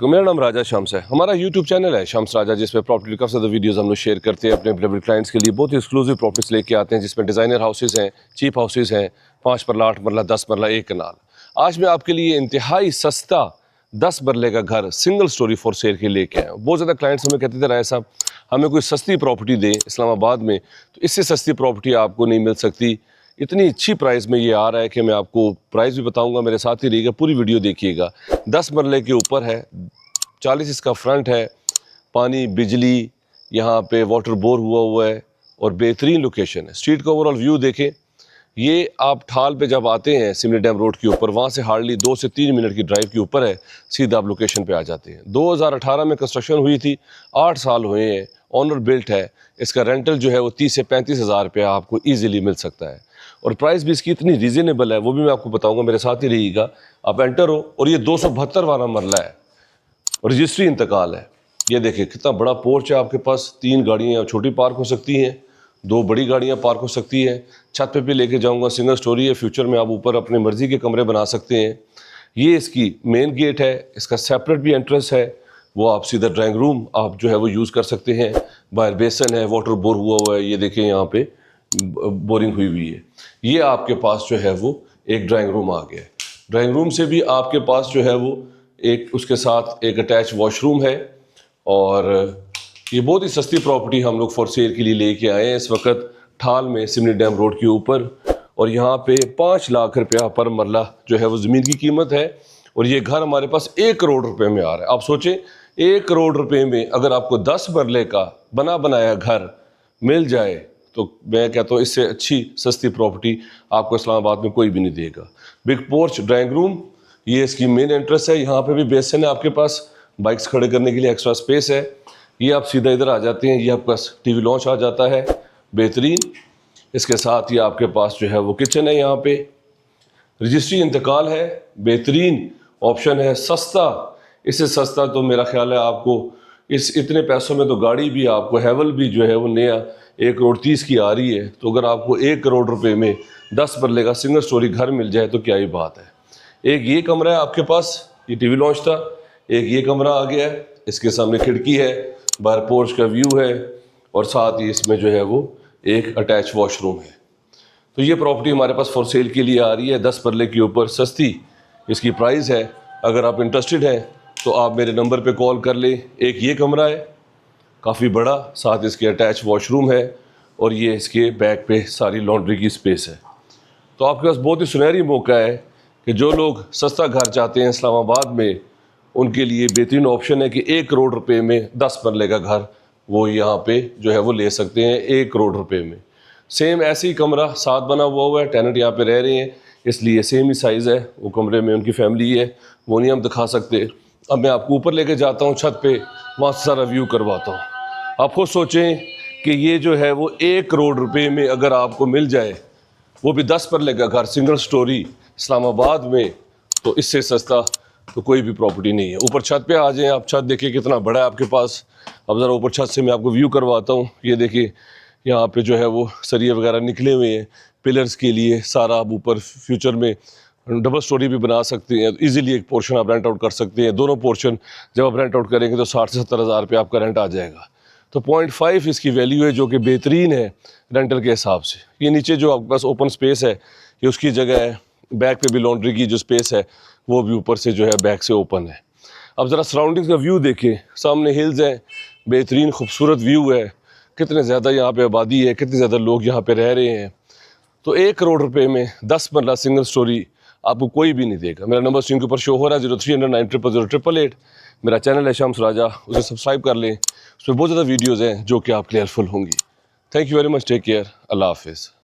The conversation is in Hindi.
मेरा नाम राजा शम्स है। हमारा यूट्यूब चैनल है शम्स राजा, जिसमें प्रॉपर्टी काफ़ी ज़्यादा वीडियोस हम लोग शेयर करते हैं अपने प्राइवेट क्लाइंट्स के लिए। बहुत ही एक्सक्लूसिव प्रॉपर्टीज लेके आते हैं, जिसमें डिज़ाइनर हाउसेज हैं, चीप हाउसेज हैं, 5 मरला, 8 मरला, 10 मरला, 1 कनाल। आज मैं आपके लिए इंतहाई सस्ता 10 मरले का घर सिंगल स्टोरी फॉर सेल के लेके आया हूँ। बहुत ज़्यादा क्लाइंट्स हमें कहते थे राय साहब हमें कोई सस्ती प्रॉपर्टी दें इस्लामाबाद में, तो इससे सस्ती प्रॉपर्टी आपको नहीं मिल सकती। इतनी अच्छी प्राइस में ये आ रहा है कि मैं आपको प्राइस भी बताऊंगा, मेरे साथ ही रहिएगा, पूरी वीडियो देखिएगा। 10 मरले के ऊपर है, 40 इसका फ्रंट है, पानी बिजली यहाँ पे वाटर बोर हुआ है और बेहतरीन लोकेशन है। स्ट्रीट का ओवरऑल व्यू देखें। ये आप ठाल पे जब आते हैं सिमली डैम रोड के ऊपर, वहाँ से हार्डली 2 से 3 मिनट की ड्राइव के ऊपर है, सीधा आप लोकेशन पे आ जाते हैं। 2018 में कंस्ट्रक्शन हुई थी, 8 साल हुए हैं, ऑनर बिल्ट है। इसका रेंटल जो है वो 30 से 35 हज़ार रुपया आपको ईजिली मिल सकता है और प्राइस भी इसकी इतनी रीज़नेबल है, वो भी मैं आपको बताऊँगा, मेरे साथ ही रहिएगा। आप एंटर हो और ये 272 वाला मरला है, रजिस्ट्री इंतकाल है। ये देखिए कितना बड़ा पोर्च है, आपके पास 3 गाड़ियाँ छोटी पार्क हो सकती हैं, 2 बड़ी गाड़ियाँ पार्क हो सकती हैं। छत पे भी लेके जाऊंगा, सिंगल स्टोरी है। फ्यूचर में आप ऊपर अपनी मर्ज़ी के कमरे बना सकते हैं। ये इसकी मेन गेट है, इसका सेपरेट भी एंट्रेंस है, वो आप सीधा ड्राइंग रूम आप जो है वो यूज़ कर सकते हैं। बाहर बेसन है, वाटर बोर हुआ है, ये देखिए यहाँ पे बोरिंग हुई है। ये आपके पास जो है वो एक ड्राइंग रूम आ गया है। ड्राइंग रूम से भी आपके पास जो है वो एक उसके साथ एक अटैच वॉशरूम है। और ये बहुत ही सस्ती प्रॉपर्टी हम लोग फॉर सेल के लिए लेके आए हैं इस वक्त ठाल में सिमली डैम रोड के ऊपर। और यहाँ पे 5 लाख रुपया पर मरला जो है वो ज़मीन की कीमत है और ये घर हमारे पास 1 करोड़ रुपए में आ रहा है। आप सोचें 1 करोड़ रुपए में अगर आपको 10 मरले का बना बनाया घर मिल जाए तो मैं कहता हूँ इससे अच्छी सस्ती प्रॉपर्टी आपको इस्लामाबाद में कोई भी नहीं देगा। बिग पोर्च, ड्राइंग रूम, ये इसकी मेन एंट्रेंस है। यहाँ पे भी बेसन है, आपके पास बाइक्स खड़े करने के लिए एक्स्ट्रा स्पेस है। ये आप सीधा इधर आ जाते हैं, ये आपके पास टीवी लॉन्च आ जाता है बेहतरीन। इसके साथ ही आपके पास जो है वो किचन है। यहाँ पे रजिस्ट्री इंतकाल है, बेहतरीन ऑप्शन है, सस्ता। इससे सस्ता तो मेरा ख्याल है आपको इस इतने पैसों में तो गाड़ी भी आपको हैवल भी जो है वो नया 1 करोड़ 30 की आ रही है। तो अगर आपको 1 करोड़ रुपए में 10 मरले का सिंगल स्टोरी घर मिल जाए तो क्या ही बात है। एक ये कमरा है आपके पास, ये टीवी लॉन्च था। एक ये कमरा आ गया है, इसके सामने खिड़की है, बाहर पोर्च का व्यू है और साथ ही इसमें जो है वो एक अटैच वॉशरूम है। तो ये प्रॉपर्टी हमारे पास फॉर सेल के लिए आ रही है 10 मरले के ऊपर, सस्ती इसकी प्राइस है। अगर आप इंटरेस्टेड हैं तो आप मेरे नंबर पे कॉल कर लें। एक ये कमरा है काफ़ी बड़ा, साथ इसके अटैच वॉशरूम है और ये इसके बैक पे सारी लॉन्ड्री की स्पेस है। तो आपके पास बहुत ही सुनहरी मौका है कि जो लोग सस्ता घर चाहते हैं इस्लामाबाद में, उनके लिए बेहतरीन ऑप्शन है कि 1 करोड़ रुपए में 10 मरले का घर वो यहाँ पे जो है वो ले सकते हैं 1 करोड़ रुपए में। सेम ऐसे ही कमरा साथ बना हुआ है, टेनेंट यहाँ पे रह रहे हैं, इसलिए सेम ही साइज़ है। वो कमरे में उनकी फैमिली है, वो नहीं हम दिखा सकते। अब मैं आपको ऊपर लेके जाता हूँ छत पे, वहाँ से सारा व्यू करवाता हूँ। आप खुद सोचें कि ये जो है वो 1 करोड़ रुपए में अगर आपको मिल जाए, वो भी 10 मरले का घर सिंगल स्टोरी इस्लामाबाद में, तो इससे सस्ता तो कोई भी प्रॉपर्टी नहीं है। ऊपर छत पे आ जाएं आप, छत देखिए कितना बड़ा है आपके पास। अब ज़रा ऊपर छत से मैं आपको व्यू करवाता हूँ। ये देखिए यहाँ पे जो है वो सरिये वगैरह निकले हुए हैं पिलर्स के लिए। सारा आप ऊपर फ्यूचर में डबल स्टोरी भी बना सकते हैं, इजीली एक पोर्शन आप रेंट आउट कर सकते हैं। दोनों पोर्शन जब आप रेंट आउट करेंगे तो 60 से 70 हज़ार रुपये आपका रेंट आ जाएगा। तो 0.5 इसकी वैल्यू है, जो कि बेहतरीन है रेंटल के हिसाब से। ये नीचे जो आपके पास ओपन स्पेस है ये उसकी जगह है, बैक पे भी लॉन्ड्री की जो स्पेस है वो भी ऊपर से जो है बैक से ओपन है। अब ज़रा सराउंडिंग्स का व्यू देखें, सामने हिल्स हैं, बेहतरीन खूबसूरत व्यू है, कितने ज़्यादा यहाँ पे आबादी है, कितने ज़्यादा लोग यहाँ पे रह रहे हैं। तो 1 करोड़ रुपए में 10 मरला सिंगल स्टोरी आपको कोई भी नहीं देगा। मेरा नंबर स्क्रीन के ऊपर शो हो रहा है 0309000888। मेरा चैनल है शम्स राजा, उसे सब्सक्राइब कर लें, उसमें बहुत ज़्यादा वीडियोज़ हैं जो कि आपके लिए हेल्पफुल होंगी। Thank you very much, take care, अल्लाह हाफिज़।